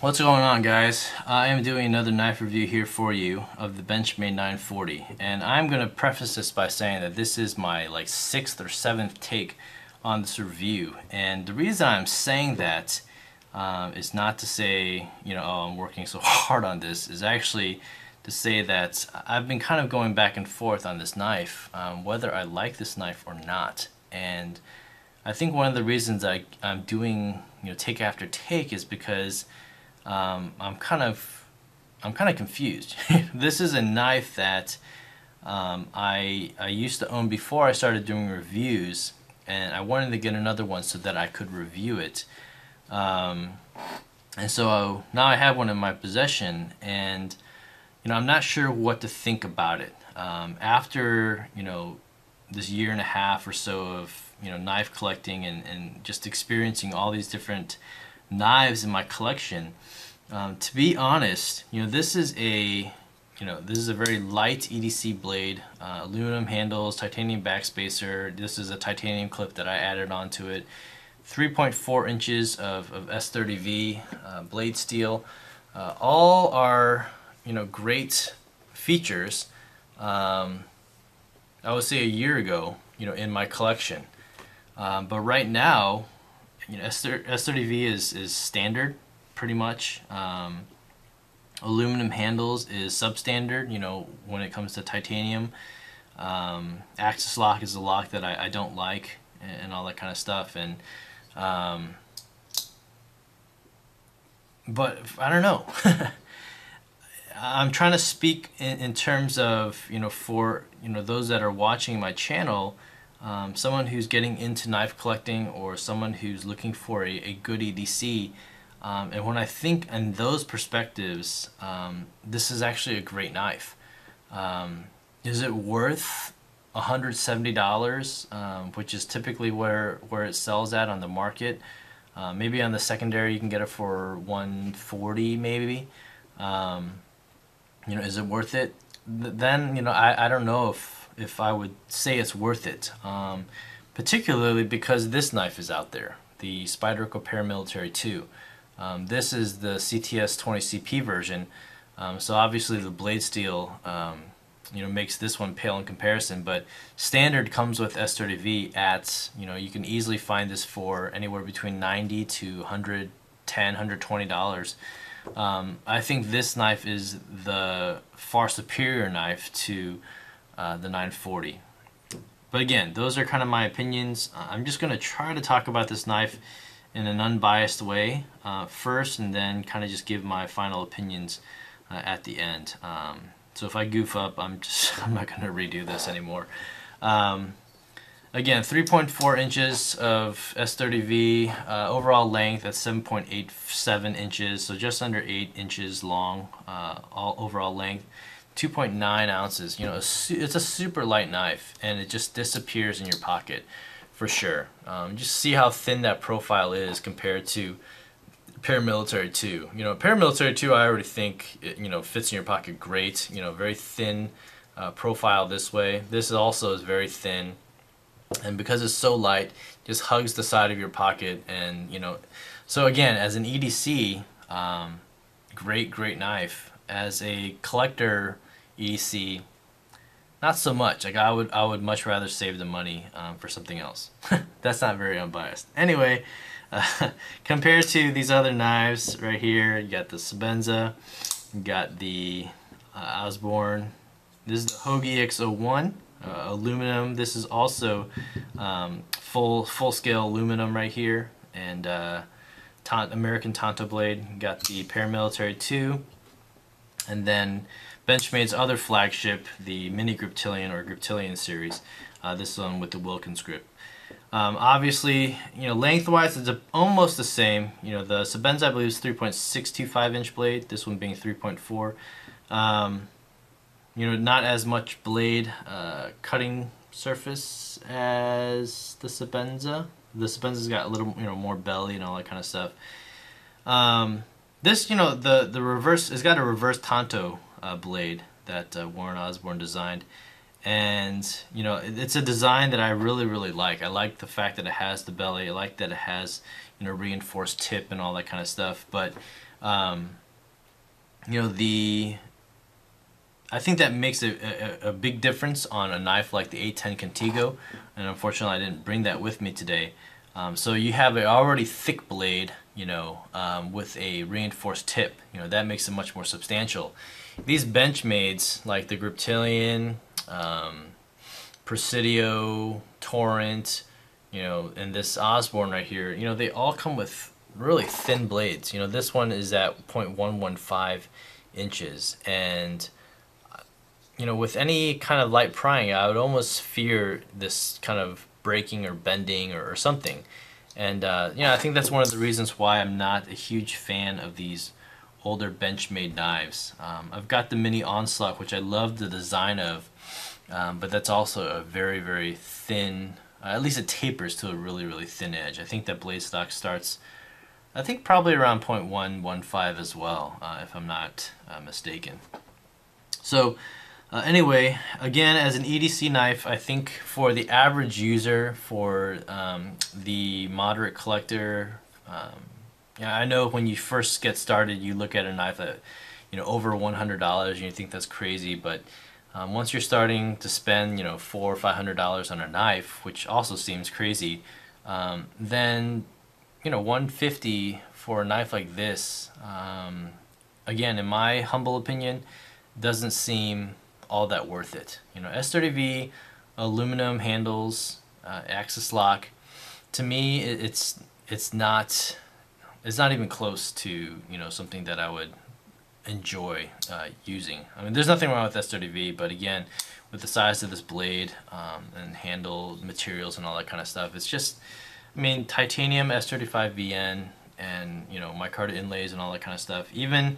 What's going on, guys? I am doing another knife review here for you of the Benchmade 940, and I'm going to preface this by saying that this is my like 6th or 7th take on this review. And the reason I'm saying that is not to say, oh, I'm working so hard on this, is actually to say that I've been kind of going back and forth on this knife, whether I like this knife or not. And I think one of the reasons I'm doing take after take is because I'm kind of confused. This is a knife that I used to own before I started doing reviews, and I wanted to get another one so that I could review it. And so now I have one in my possession, and I'm not sure what to think about it. After this year and a half or so of knife collecting and just experiencing all these different knives in my collection, to be honest, this is a very light EDC blade, aluminum handles, titanium backspacer. This is a titanium clip that I added onto it. 3.4 inches of S30V blade steel. All are great features. I would say a year ago, in my collection, but right now, S30V is standard, pretty much. Aluminum handles is substandard, when it comes to titanium. Axis lock is a lock that I don't like, and all that kind of stuff. And but I don't know. I'm trying to speak in terms of for those that are watching my channel. Someone who's getting into knife collecting, or someone who's looking for a good EDC, and when I think in those perspectives, this is actually a great knife. Is it worth $170, which is typically where it sells at on the market? Maybe on the secondary you can get it for $140 maybe. Is it worth it? Then I don't know if I would say it's worth it, particularly because this knife is out there, the Spyderco Paramilitary 2. This is the CTS 20CP version, so obviously the blade steel makes this one pale in comparison, but standard comes with S30V at, you can easily find this for anywhere between $90 to $110, $120. I think this knife is the far superior knife to the 940. But again, those are kind of my opinions. I'm just going to try to talk about this knife in an unbiased way first, and then kind of just give my final opinions at the end. So if I goof up, I'm not going to redo this anymore. Again, 3.4 inches of S30V, overall length that's 7.87 inches, so just under 8 inches long, all overall length. 2.9 ounces. It's a super light knife, and it just disappears in your pocket for sure. Just see how thin that profile is compared to Paramilitary 2. Paramilitary 2, I already think it, fits in your pocket great. Very thin profile this way. This also is very thin, and because it's so light, just hugs the side of your pocket. And so again, as an EDC, great knife. As a collector EDC, not so much. Like I would much rather save the money for something else. That's not very unbiased. Anyway, compared to these other knives right here, you got the Sebenza, you got the Osborne. This is the Hogue EX01 aluminum. This is also full scale aluminum right here, and American Tonto blade. You got the Paramilitary 2. And then Benchmade's other flagship, the Mini Griptilian or Griptilian series, this one with the Wilkins grip. Obviously, lengthwise it's almost the same. The Sebenza, I believe, is 3.625 inch blade. This one being 3.4. Not as much blade cutting surface as the Sebenza. The Sebenza's got a little more belly and all that kind of stuff. This, the reverse, it's got a reverse Tonto blade that Warren Osborne designed, and it's a design that I really like. I like the fact that it has the belly. I like that it has you know, reinforced tip and all that kind of stuff. But you know, I think that makes a big difference on a knife like the 810 Contigo, and unfortunately I didn't bring that with me today. So you have an already thick blade, you know, with a reinforced tip. You know, that makes it much more substantial. These Benchmades like the Griptilian, Presidio, Torrent, you know, and this Osborne right here, you know, they all come with really thin blades. You know, this one is at 0.115 inches, and you know, with any kind of light prying, I would almost fear this kind of breaking or bending or something. And you know, I think that's one of the reasons why I'm not a huge fan of these older Benchmade knives. I've got the Mini Onslaught, which I love the design of, but that's also a very, very thin, at least it tapers to a really, really thin edge. I think that blade stock starts, I think probably around 0.115 as well, if I'm not mistaken. So anyway, again, as an EDC knife, I think for the average user, for the moderate collector, yeah, I know when you first get started, you look at a knife at, you know, over $100 and you think that's crazy, but once you're starting to spend, you know, $400 or $500 on a knife, which also seems crazy, then, you know, $150 for a knife like this, again, in my humble opinion, doesn't seem all that worth it. You know, S30V, aluminum handles, axis lock. To me, it's not even close to, you know, something that I would enjoy using. I mean, there's nothing wrong with S30V, but again, with the size of this blade and handle materials and all that kind of stuff, it's just, I mean, titanium S35VN and, you know, micarta inlays and all that kind of stuff. Even,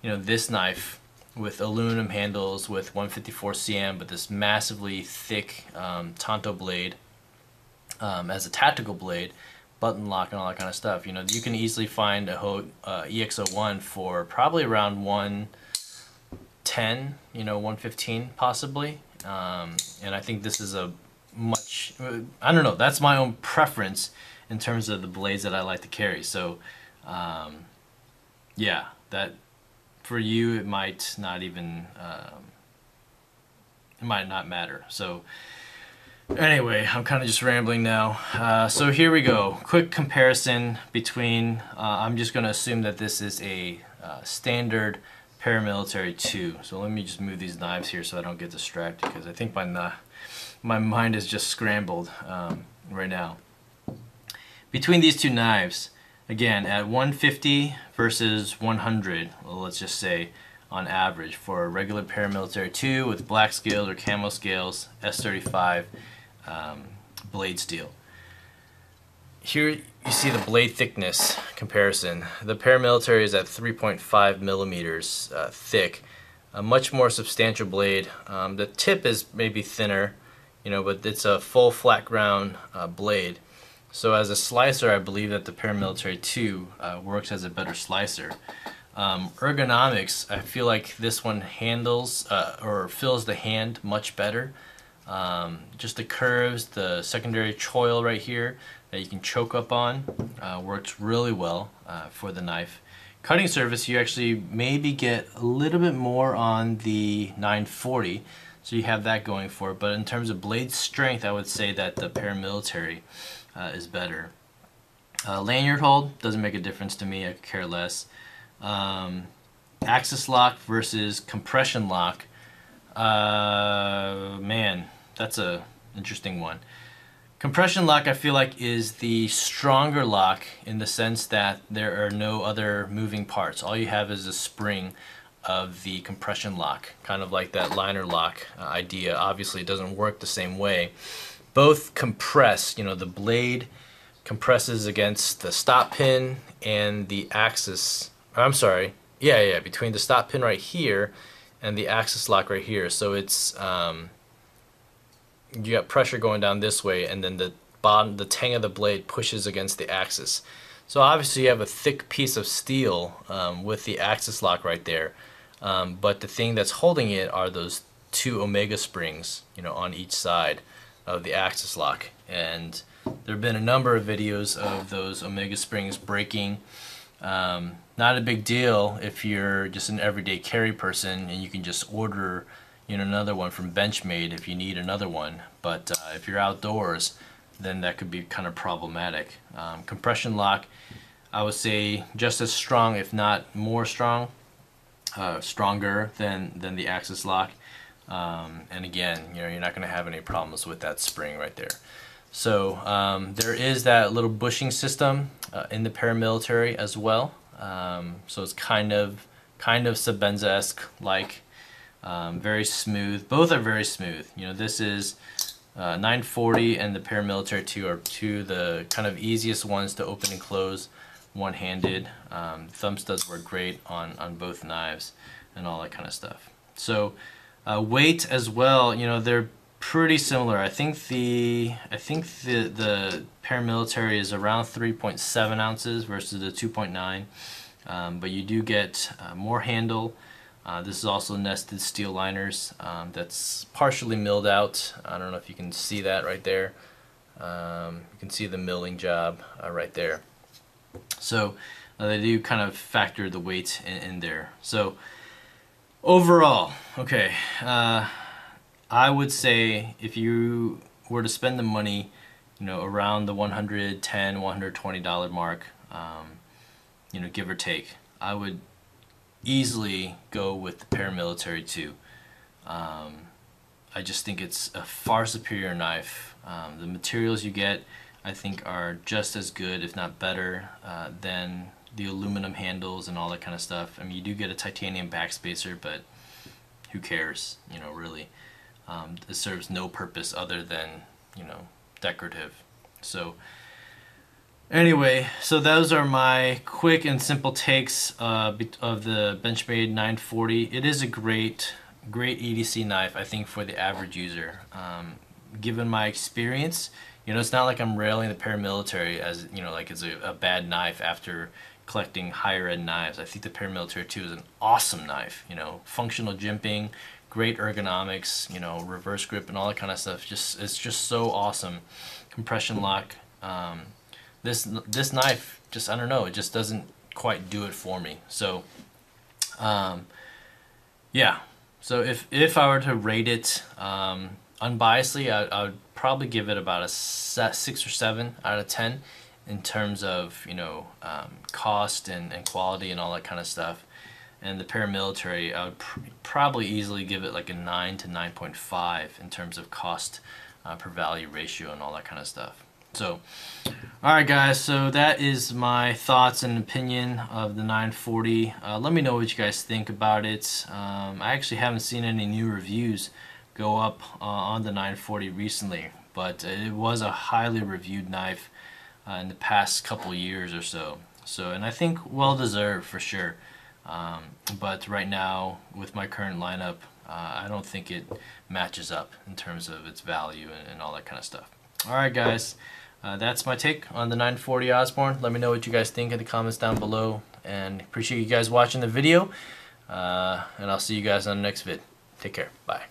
you know, this knife with aluminum handles with 154 cm, but this massively thick Tanto blade as a tactical blade, button lock and all that kind of stuff. You know, you can easily find a EX01 for probably around 110, you know, 115 possibly. And I think this is a much, I don't know, that's my own preference in terms of the blades that I like to carry. So yeah, that for you it might not even it might not matter. So anyway, I'm kind of just rambling now. So here we go. Quick comparison between, I'm just going to assume that this is a standard paramilitary 2. So let me just move these knives here so I don't get distracted, because I think my mind is just scrambled right now. Between these two knives, again, at 150 versus 100, well, let's just say on average, for a regular paramilitary 2 with black scales or camo scales, S35 blade steel. Here you see the blade thickness comparison. The paramilitary is at 3.5 millimeters thick, a much more substantial blade. The tip is maybe thinner, you know, but it's a full flat ground blade. So as a slicer, I believe that the paramilitary 2 works as a better slicer. Ergonomics, I feel like this one handles or fills the hand much better. Just the curves, the secondary choil right here that you can choke up on works really well for the knife. Cutting surface, you actually maybe get a little bit more on the 940, so you have that going for it. But in terms of blade strength, I would say that the paramilitary is better. Lanyard hold doesn't make a difference to me. I could care less. Axis lock versus compression lock. Man, that's a interesting one. Compression lock, I feel like, is the stronger lock in the sense that there are no other moving parts. All you have is a spring of the compression lock, kind of like that liner lock idea. Obviously, it doesn't work the same way. Both compress, you know, the blade compresses against the stop pin and the axis. I'm sorry, yeah, between the stop pin right here and the axis lock right here. So it's you got pressure going down this way, and then the bottom, the tang of the blade pushes against the axis. So obviously you have a thick piece of steel with the axis lock right there, but the thing that's holding it are those two omega springs, you know, on each side of the axis lock. And There have been a number of videos of those Omega springs breaking. Not a big deal if you're just an everyday carry person and you can just order, you know, another one from Benchmade if you need another one. But if you're outdoors, then that could be kind of problematic. Compression lock, I would say just as strong, if not more strong, stronger than the axis lock. And again, you know, you're not going to have any problems with that spring right there. So there is that little bushing system in the paramilitary as well. So it's kind of Sebenza-esque like, very smooth. Both are very smooth. You know, this is 940 and the paramilitary 2 are two of the kind of easiest ones to open and close one-handed. Thumb studs work great on both knives and all that kind of stuff. So weight as well, you know, they're pretty similar. I think the paramilitary is around 3.7 ounces versus the 2.9, but you do get more handle. This is also nested steel liners that's partially milled out. I don't know if you can see that right there. You can see the milling job right there. So they do kind of factor the weight in there. So overall, okay, I would say if you were to spend the money, you know, around the $110, $120 mark, you know, give or take, I would easily go with the paramilitary 2. I just think it's a far superior knife. The materials you get, I think, are just as good, if not better, than the aluminum handles and all that kind of stuff. I mean, you do get a titanium backspacer, but who cares, you know, really. It serves no purpose other than, you know, decorative. So anyway, so those are my quick and simple takes of the Benchmade 940. It is a great EDC knife, I think, for the average user. Given my experience, you know, it's not like I'm railing the paramilitary as, you know, like it's a bad knife after collecting higher end knives. I think the paramilitary 2 is an awesome knife, you know, functional jimping, great ergonomics, you know, reverse grip and all that kind of stuff. It's just so awesome. Compression lock. This knife, just, I don't know, it just doesn't quite do it for me. So yeah, so if I were to rate it unbiasedly, I would probably give it about a 6 or 7 out of 10 in terms of, you know, cost and quality and all that kind of stuff. And the paramilitary, I would probably easily give it like a 9 to 9.5 in terms of cost per value ratio and all that kind of stuff. So, alright guys, so that is my thoughts and opinion of the 940. Let me know what you guys think about it. I actually haven't seen any new reviews go up on the 940 recently, but it was a highly reviewed knife in the past couple years or so. And I think well deserved for sure. But right now, with my current lineup, I don't think it matches up in terms of its value and all that kind of stuff. Alright guys, that's my take on the 940 Osborne. Let me know what you guys think in the comments down below, and appreciate you guys watching the video, and I'll see you guys on the next vid. Take care. Bye.